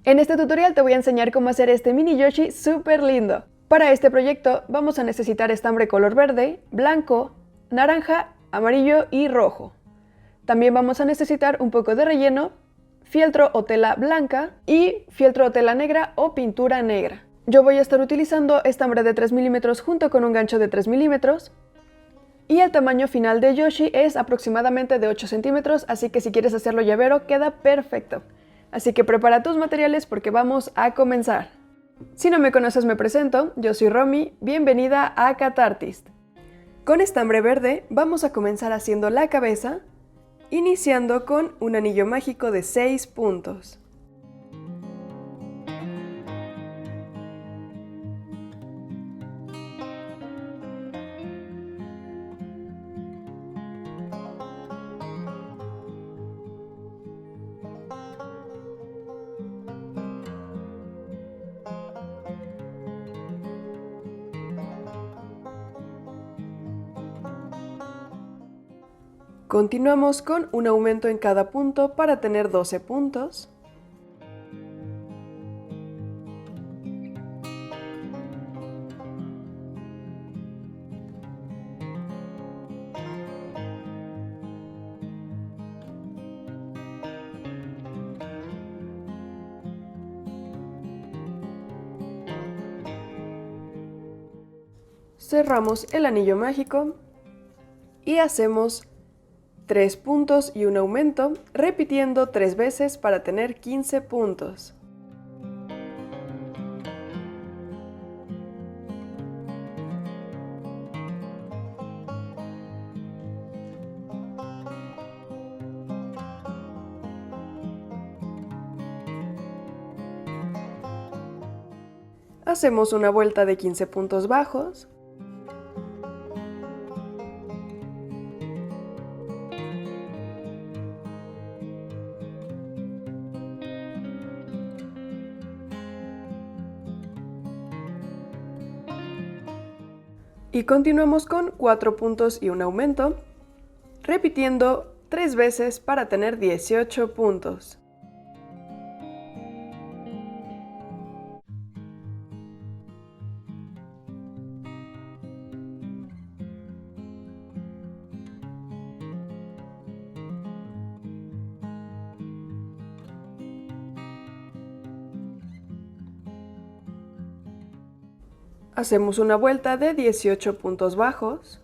En este tutorial te voy a enseñar cómo hacer este mini Yoshi súper lindo. Para este proyecto vamos a necesitar estambre color verde, blanco, naranja, amarillo y rojo. También vamos a necesitar un poco de relleno, fieltro o tela blanca y fieltro o tela negra o pintura negra. Yo voy a estar utilizando estambre de 3 milímetros junto con un gancho de 3 milímetros. Y el tamaño final de Yoshi es aproximadamente de 8 centímetros, así que si quieres hacerlo llavero queda perfecto. Así que prepara tus materiales porque vamos a comenzar. Si no me conoces me presento, yo soy Romy, bienvenida a Catartist. Con estambre verde vamos a comenzar haciendo la cabeza, iniciando con un anillo mágico de 6 puntos. Continuamos con un aumento en cada punto para tener 12 puntos. Cerramos el anillo mágico y hacemos 3 puntos y un aumento, repitiendo 3 veces para tener 15 puntos. Hacemos una vuelta de 15 puntos bajos. Y continuamos con 4 puntos y un aumento, repitiendo 3 veces para tener 18 puntos. Hacemos una vuelta de 18 puntos bajos.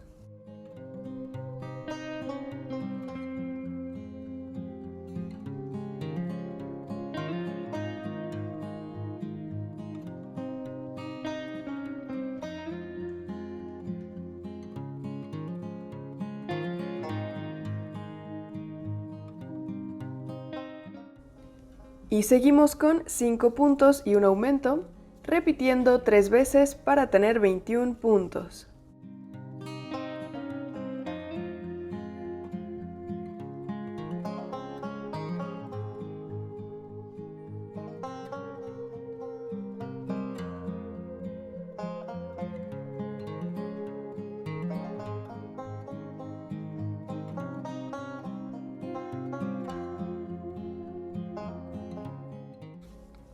Y seguimos con 5 puntos y un aumento, repitiendo 3 veces para tener 21 puntos.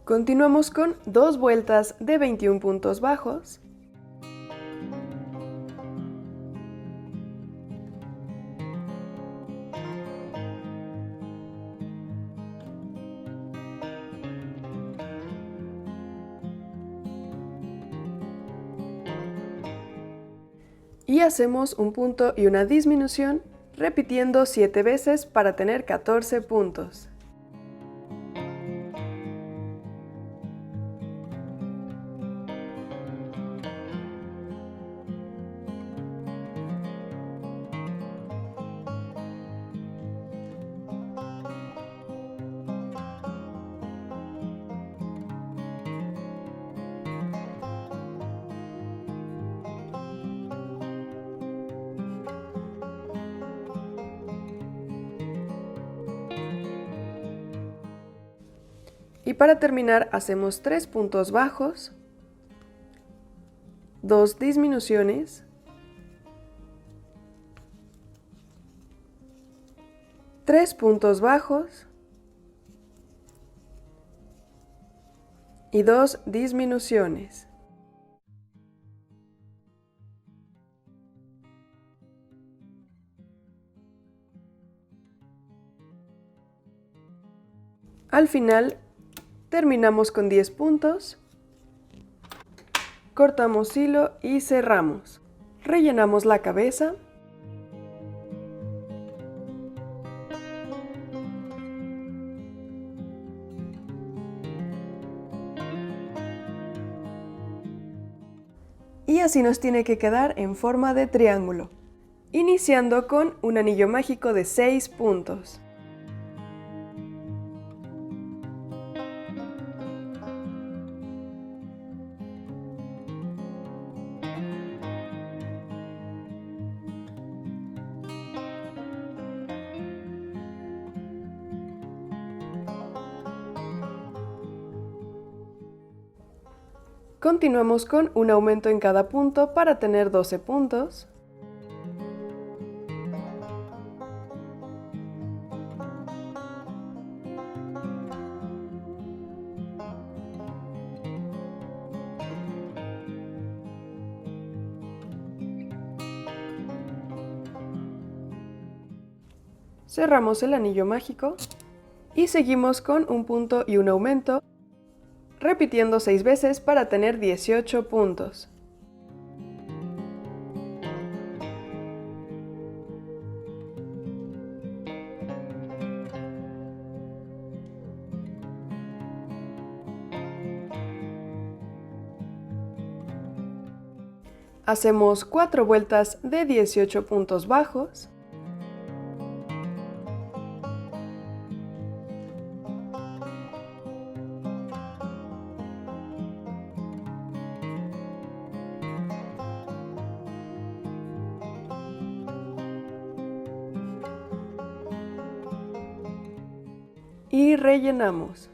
Continuamos con 2 vueltas de 21 puntos bajos. Y hacemos un punto y una disminución, repitiendo 7 veces para tener 14 puntos. Y para terminar hacemos 3 puntos bajos, 2 disminuciones, 3 puntos bajos y 2 disminuciones. Al final, terminamos con 10 puntos, cortamos hilo y cerramos. Rellenamos la cabeza. Y así nos tiene que quedar en forma de triángulo, iniciando con un anillo mágico de 6 puntos. Continuamos con un aumento en cada punto para tener 12 puntos. Cerramos el anillo mágico y seguimos con un punto y un aumento, repitiendo 6 veces para tener 18 puntos. Hacemos 4 vueltas de 18 puntos bajos. Y rellenamos.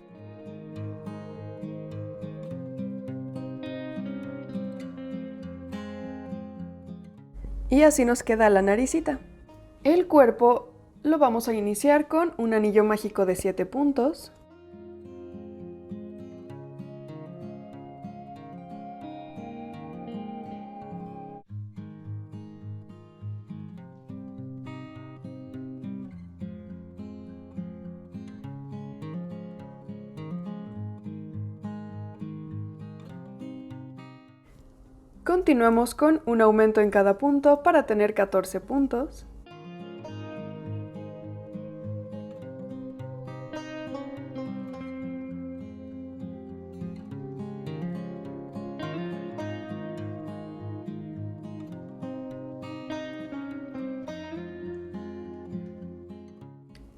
Y así nos queda la naricita. El cuerpo lo vamos a iniciar con un anillo mágico de 7 puntos. Continuamos con un aumento en cada punto para tener 14 puntos.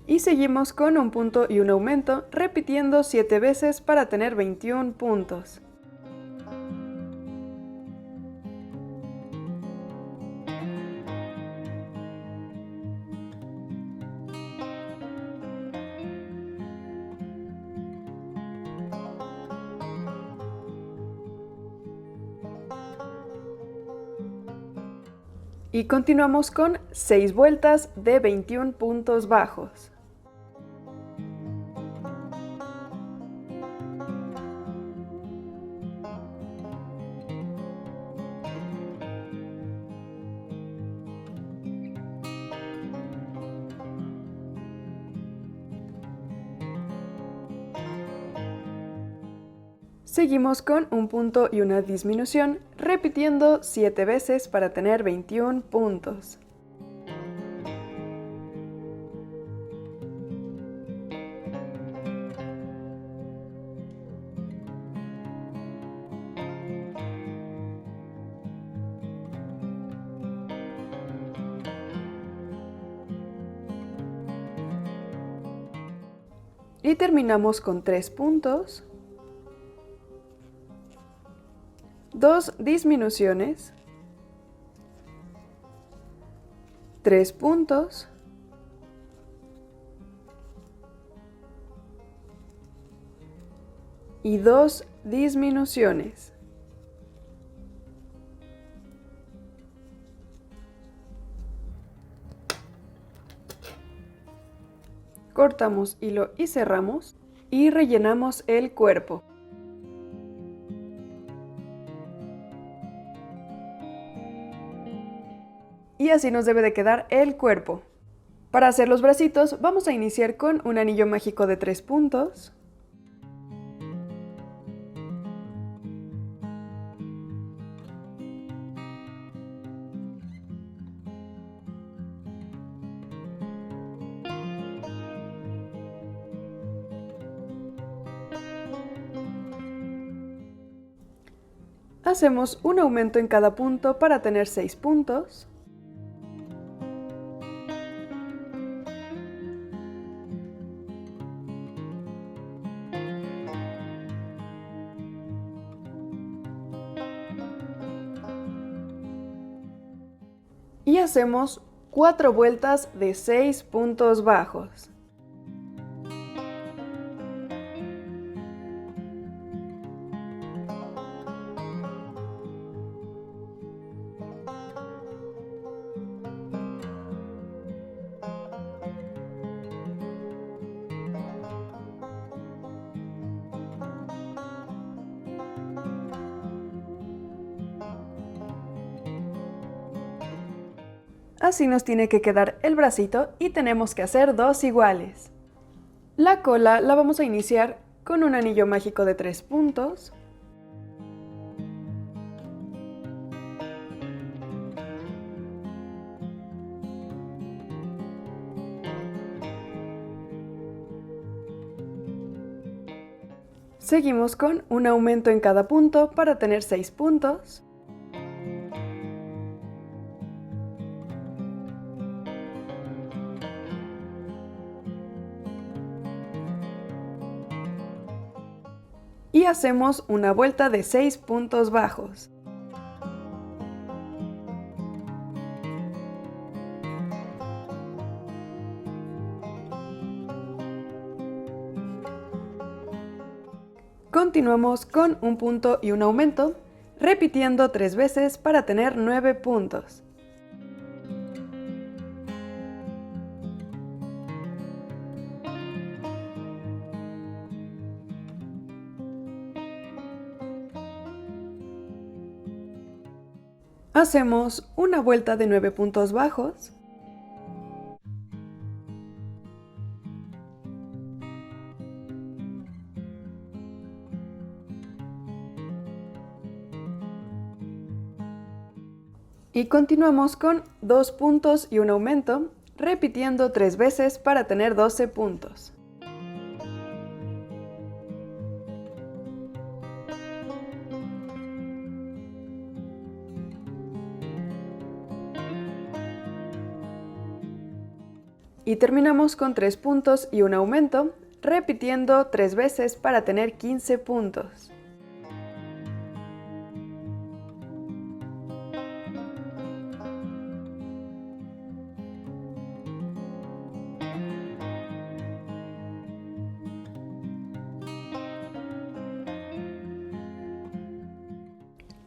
Y seguimos con un punto y un aumento, repitiendo 7 veces para tener 21 puntos. Y continuamos con 6 vueltas de 21 puntos bajos. Seguimos con un punto y una disminución, repitiendo 7 veces para tener 21 puntos. Y terminamos con 3 puntos. 2 disminuciones, 3 puntos, y 2 disminuciones. Cortamos hilo y cerramos y rellenamos el cuerpo. y así nos debe de quedar el cuerpo. Para hacer los bracitos vamos a iniciar con un anillo mágico de 3 puntos. Hacemos un aumento en cada punto para tener 6 puntos. Y hacemos 4 vueltas de 6 puntos bajos. Así nos tiene que quedar el bracito y tenemos que hacer 2 iguales. La cola la vamos a iniciar con un anillo mágico de 3 puntos. Seguimos con un aumento en cada punto para tener 6 puntos. Y hacemos una vuelta de 6 puntos bajos. Continuamos con un punto y un aumento, repitiendo 3 veces para tener 9 puntos. Hacemos una vuelta de 9 puntos bajos. Y continuamos con 2 puntos y un aumento, repitiendo 3 veces para tener 12 puntos. Y terminamos con 3 puntos y un aumento, repitiendo 3 veces para tener 15 puntos.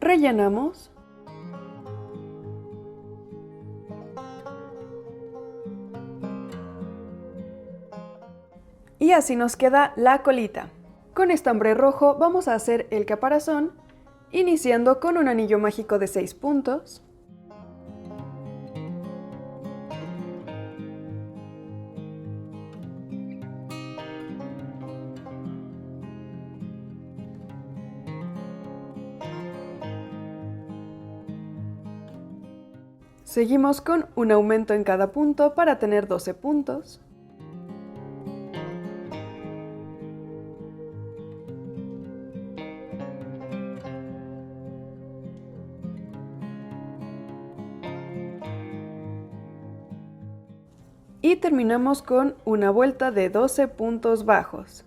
Rellenamos. Y así nos queda la colita. Con estambre rojo vamos a hacer el caparazón, iniciando con un anillo mágico de 6 puntos. Seguimos con un aumento en cada punto para tener 12 puntos. Y terminamos con una vuelta de 12 puntos bajos.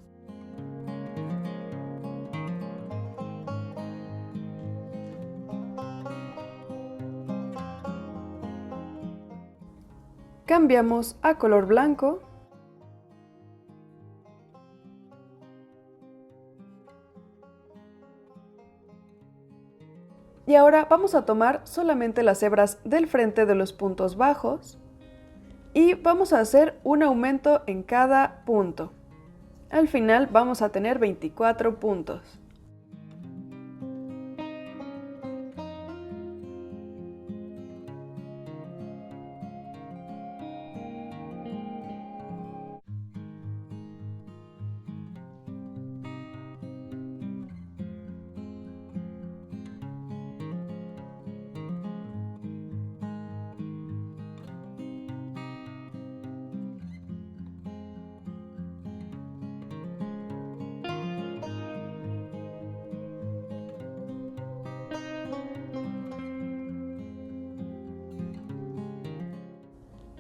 Cambiamos a color blanco. Y ahora vamos a tomar solamente las hebras del frente de los puntos bajos y vamos a hacer un aumento en cada punto. Al final vamos a tener 24 puntos.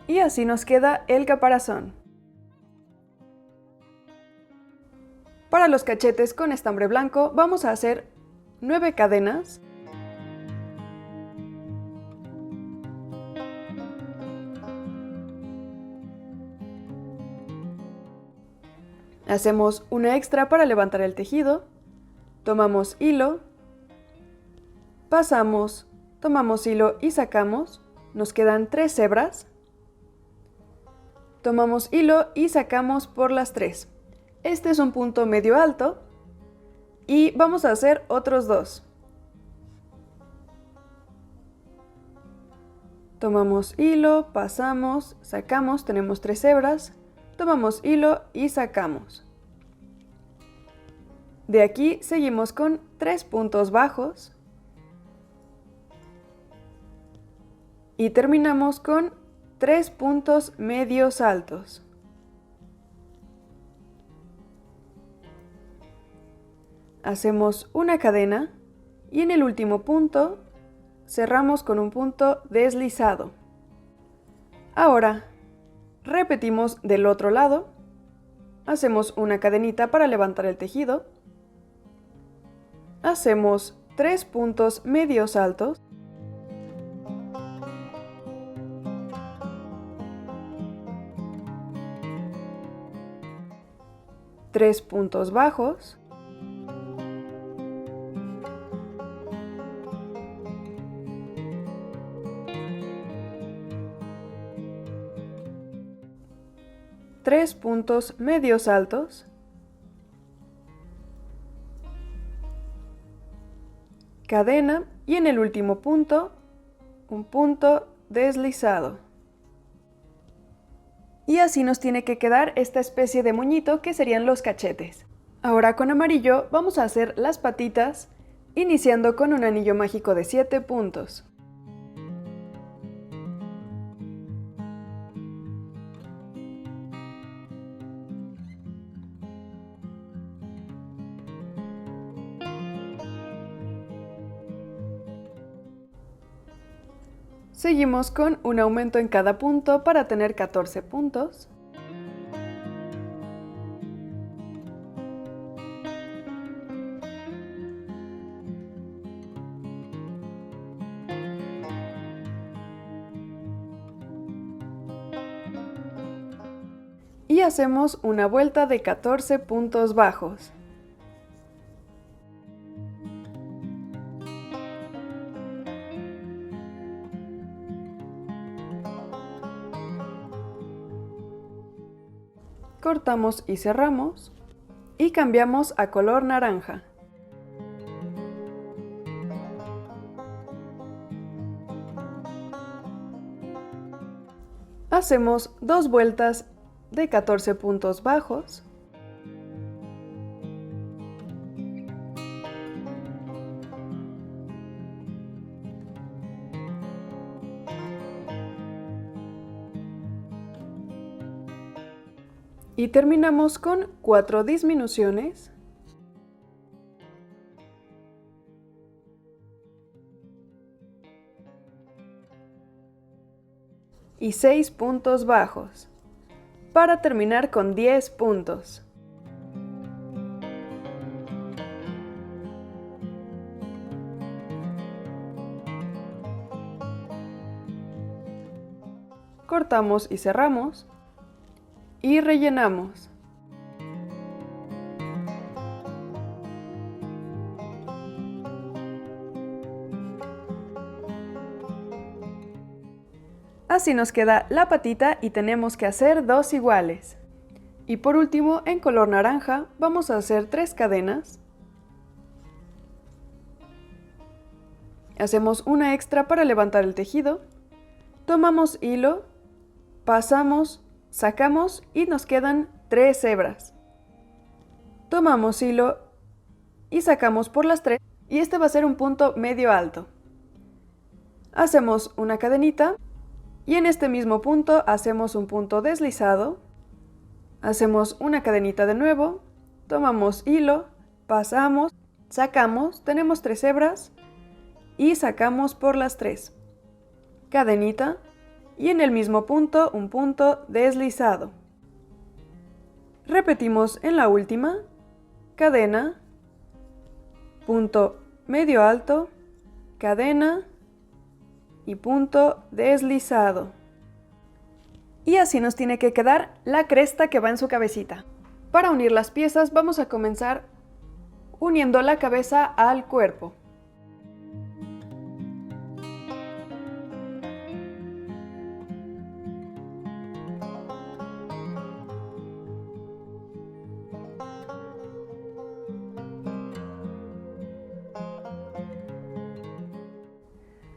Y así nos queda el caparazón. Para los cachetes con estambre blanco vamos a hacer 9 cadenas. Hacemos una extra para levantar el tejido, tomamos hilo, pasamos, tomamos hilo y sacamos, nos quedan 3 hebras, tomamos hilo y sacamos por las 3. Este es un punto medio alto y vamos a hacer otros 2. Tomamos hilo, pasamos, sacamos, tenemos 3 hebras, tomamos hilo y sacamos. De aquí seguimos con 3 puntos bajos y terminamos con 3 puntos medios altos. Hacemos una cadena y en el último punto cerramos con un punto deslizado. Ahora repetimos del otro lado, hacemos una cadenita para levantar el tejido, hacemos 3 puntos medios altos, tres puntos bajos, tres puntos medios altos, cadena y en el último punto, un punto deslizado. Y así nos tiene que quedar esta especie de moñito que serían los cachetes. Ahora con amarillo vamos a hacer las patitas, iniciando con un anillo mágico de 7 puntos. Seguimos con un aumento en cada punto para tener 14 puntos. Y hacemos una vuelta de 14 puntos bajos. Cortamos y cerramos y cambiamos a color naranja. Hacemos 2 vueltas de 14 puntos bajos. Y terminamos con 4 disminuciones. Y 6 puntos bajos, para terminar con 10 puntos. Cortamos y cerramos. Y rellenamos. Así nos queda la patita y tenemos que hacer 2 iguales. Y por último, en color naranja, vamos a hacer 3 cadenas. Hacemos una extra para levantar el tejido. Tomamos hilo, pasamos, sacamos y nos quedan 3 hebras. Tomamos hilo y sacamos por las 3 y este va a ser un punto medio alto. Hacemos una cadenita y en este mismo punto hacemos un punto deslizado. Hacemos una cadenita de nuevo, tomamos hilo, pasamos, sacamos, tenemos 3 hebras y sacamos por las 3. Cadenita y en el mismo punto un punto deslizado. Repetimos en la última, cadena, punto medio alto, cadena y punto deslizado. Y así nos tiene que quedar la cresta que va en su cabecita. Para unir las piezas vamos a comenzar uniendo la cabeza al cuerpo.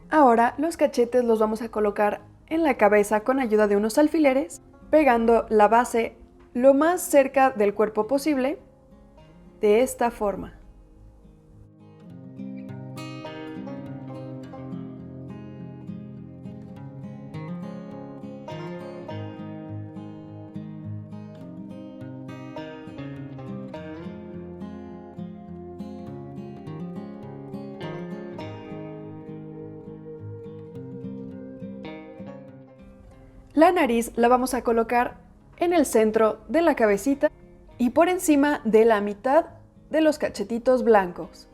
Ahora los cachetes los vamos a colocar en la cabeza con ayuda de unos alfileres, pegando la base lo más cerca del cuerpo posible, de esta forma. La nariz la vamos a colocar en el centro de la cabecita y por encima de la mitad de los cachetitos blancos.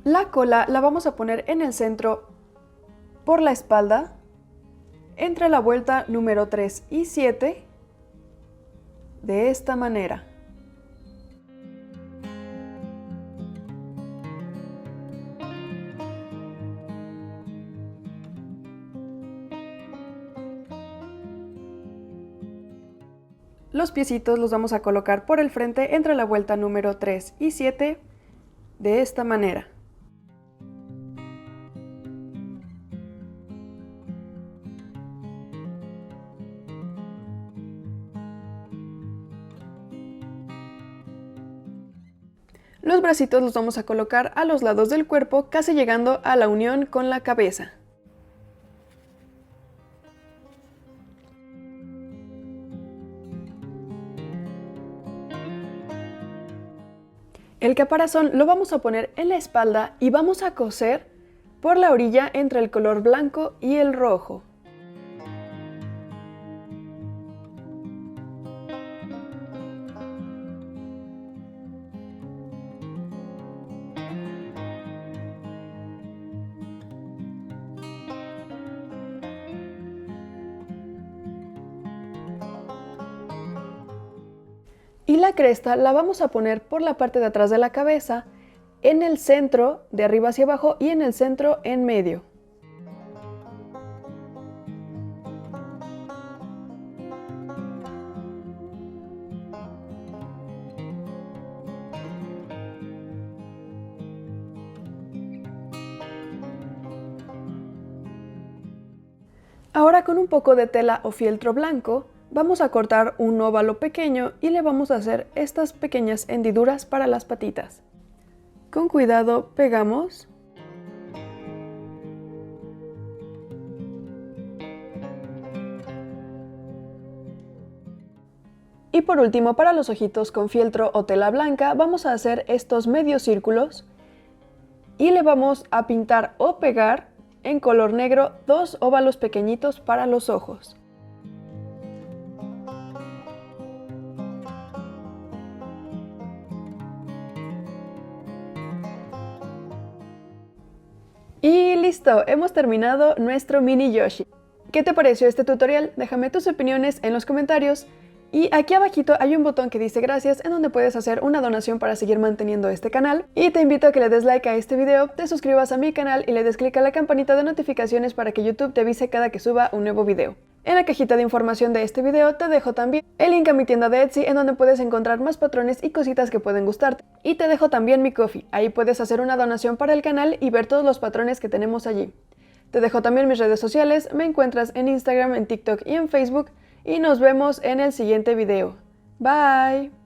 La cola la vamos a poner en el centro por la espalda, entre la vuelta número 3 y 7, de esta manera. Los piecitos los vamos a colocar por el frente entre la vuelta número 3 y 7, de esta manera. Los bracitos los vamos a colocar a los lados del cuerpo, casi llegando a la unión con la cabeza. El caparazón lo vamos a poner en la espalda y vamos a coser por la orilla entre el color blanco y el rojo. Y la cresta la vamos a poner por la parte de atrás de la cabeza, en el centro, de arriba hacia abajo, y en el centro en medio. Ahora con un poco de tela o fieltro blanco, vamos a cortar un óvalo pequeño y le vamos a hacer estas pequeñas hendiduras para las patitas. Con cuidado pegamos. Y por último, para los ojitos con fieltro o tela blanca, vamos a hacer estos medios círculos y le vamos a pintar o pegar en color negro 2 óvalos pequeñitos para los ojos. Y listo, hemos terminado nuestro mini Yoshi. ¿Qué te pareció este tutorial? Déjame tus opiniones en los comentarios. Y aquí abajito hay un botón que dice gracias, en donde puedes hacer una donación para seguir manteniendo este canal. Y te invito a que le des like a este video, te suscribas a mi canal y le des clic a la campanita de notificaciones para que YouTube te avise cada que suba un nuevo video. En la cajita de información de este video te dejo también el link a mi tienda de Etsy, en donde puedes encontrar más patrones y cositas que pueden gustarte. Y te dejo también mi Ko-fi, ahí puedes hacer una donación para el canal y ver todos los patrones que tenemos allí. Te dejo también mis redes sociales, me encuentras en Instagram, en TikTok y en Facebook, y nos vemos en el siguiente video. Bye.